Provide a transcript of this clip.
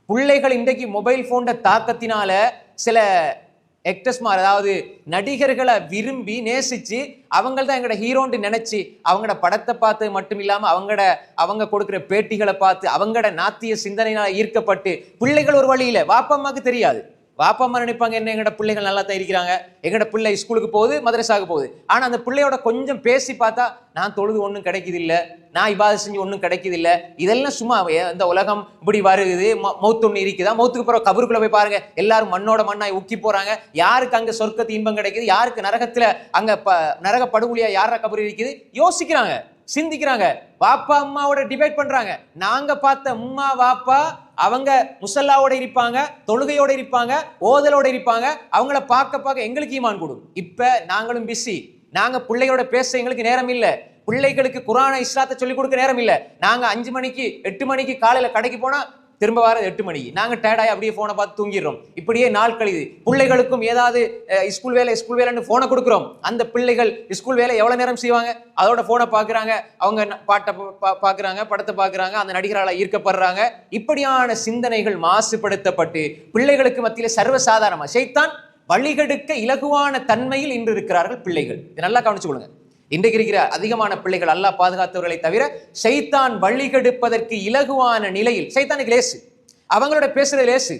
பிள்ளைகள் இன்றைக்கு mobile phone தாக்கத்தினால சில ஆக்டர்ஸ்மார், அதாவது நடிகர்களை விரும்பி நேசிச்சு அவங்க தான் எங்களோட ஹீரோன்னு நினைச்சு அவங்களோட படத்தை பார்த்து மட்டும் இல்லாம அவங்க கொடுக்கிற பேட்டிகளை பார்த்து அவங்களோட நாத்திய சிந்தனையினால ஈர்க்கப்பட்டு பிள்ளைகள் ஒரு வழியில வாப்பா அம்மாக்கு தெரியாது. வாப்பா அம்மா நினைப்பாங்க என்ன எங்கட பிள்ளைகள் நல்லா தான் இருக்கிறாங்க, எங்கட பிள்ளை ஸ்கூலுக்கு போகுது மதரசாவுக்கு போகுது. ஆனா அந்த பிள்ளையோட கொஞ்சம் பேசி பார்த்தா நான் தொழுது ஒன்றும் கிடைக்குது இல்லை, நான் இபாதத் செஞ்சு ஒன்றும் கிடைக்குது இல்லை, இதெல்லாம் சும்மா இந்த உலகம் இப்படி வருது, மௌத்து ஒன்று இருக்குதா, மௌத்துக்கு பிறகு கபருக்குள்ள போய் பாருங்க எல்லாரும் மண்ணோட மண்ணாய் உக்கி போறாங்க, யாருக்கு அங்க சொர்க்கத்து இன்பம் கிடைக்குது, யாருக்கு நரகத்துல அங்க நரக படுகொலியா யார கபரு இருக்குது யோசிக்கிறாங்க, சிந்திக்கிறாங்க. வாப்பா அம்மாவோட டிபேட் பண்றாங்க. நாங்க பார்த்த அம்மா வாப்பா அவங்க முசல்லாவோட இருப்பாங்க, தொழுகையோட இருப்பாங்க, ஓதலோட இருப்பாங்க. அவங்கள பார்க்க எங்களுக்கு ஈமான் கூடும். இப்ப நாங்களும் பிஸி, நாங்க பிள்ளைகளோட பேச எங்களுக்கு நேரம் இல்லை, பிள்ளைகளுக்கு குர்ஆனை இஸ்லாத்தை சொல்லிக் கொடுக்க நேரம் இல்லை. நாங்க 5 மணிக்கு 8 மணிக்கு காலையில கடைக்கு போனா திரும்ப வர 8 மணிக்கு நாங்க டயர்டாய் அப்படியே போனை பார்த்து தூங்கிடுறோம். இப்படியே நாள் கழிது. பிள்ளைகளுக்கும் ஏதாவது ஸ்கூல் வேலைன்னு போனை கொடுக்குறோம். அந்த பிள்ளைகள் ஸ்கூல் வேலை எவ்வளவு நேரம் செய்வாங்க, அதோட போனை பாக்குறாங்க, அவங்க பாட்டை பாக்குறாங்க, படத்தை பாக்குறாங்க, அந்த நடிகரால ஈர்க்கப்படுறாங்க. இப்படியான சிந்தனைகள் மாசுபடுத்தப்பட்டு பிள்ளைகளுக்கு மத்தியில சர்வசாதாரணமா ஷைத்தான் வழிகெடுக்க இலகுவான தன்மையில் இன்று இருக்கிறார்கள் பிள்ளைகள். இதை நல்லா கவனிச்சு கொள்ளுங்க. இன்றைக்கு இருக்கிற அதிகமான பிள்ளைகள் அல்லாஹ் பாதுகாத்தவர்களை தவிர ஷைத்தான் வழிகெடுப்பதற்கு இலகுவான நிலையில், ஷைத்தானுக்கு லேசு, அவங்களோட பேசுறது லேசு.